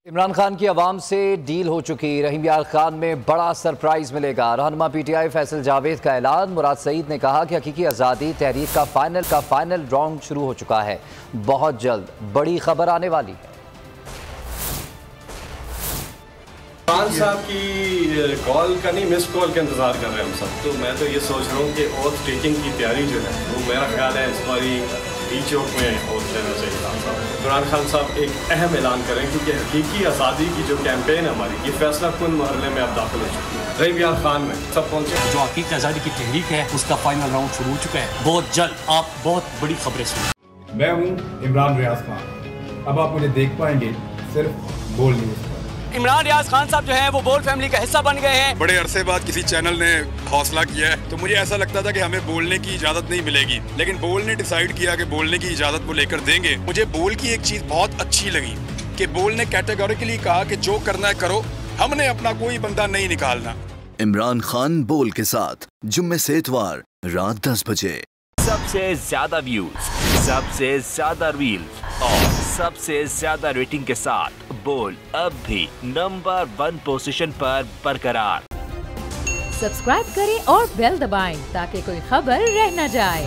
इमरान खान की आवाम से डील हो चुकी। रहीम यार खान में बड़ा सरप्राइज मिलेगा। रहनुमा पीटीआई फैसल जावेद का ऐलान। मुराद सईद ने कहा कि हकीकी आज़ादी तहरीक का फाइनल राउंड शुरू हो चुका है। बहुत जल्द बड़ी खबर आने वाली है। खान साहब की कॉल का नहीं, मिस कॉल का इंतजार कर रहे हैं हम सब। तो मैं तो ये सोच रहा हूँ कि ओथ टेकिंग की तैयारी जो है वो मेरा ख्याल है इस बारी डी चौक में ओथ लेना चाहिए। इमरान खान साहब एक अहम ऐलान करें क्योंकि हकीकी आज़ादी की जो कैंपेन है हमारी, ये फैसला कुन मरहले में अब दाखिल हो चुकी है। रहीम यार खान में सब पहुँचे। जो हकीकी आज़ादी की तहरीक है उसका फाइनल राउंड शुरू हो चुका है। बहुत जल्द आप बहुत बड़ी खबरें सुनें। मैं हूँ इमरान रियाज खान। अब आप मुझे देख पाएंगे सिर्फ बोल न्यूज़। इमरान रियाज खान साहब जो हैं वो बोल फैमिली का हिस्सा बन गए हैं। बड़े अरसे बाद किसी चैनल ने हौसला किया है, तो मुझे ऐसा लगता था कि हमें बोलने की इजाजत नहीं मिलेगी, लेकिन बोल ने डिसाइड किया कि बोलने की इजाजत वो लेकर देंगे। मुझे बोल की एक चीज बहुत अच्छी लगी कि बोल ने कैटेगोरिकली कहा कि जो करना है करो, हमने अपना कोई बंदा नहीं निकालना। इमरान खान बोल के साथ जुम्मे से इतवार रात 10 बजे। सबसे ज्यादा व्यूज, सबसे ज्यादा रील्स और सबसे ज्यादा रेटिंग के साथ बोल अब भी नंबर 1 पोजीशन पर बरकरार। सब्सक्राइब करें और बेल दबाएं ताकि कोई खबर रह न जाए।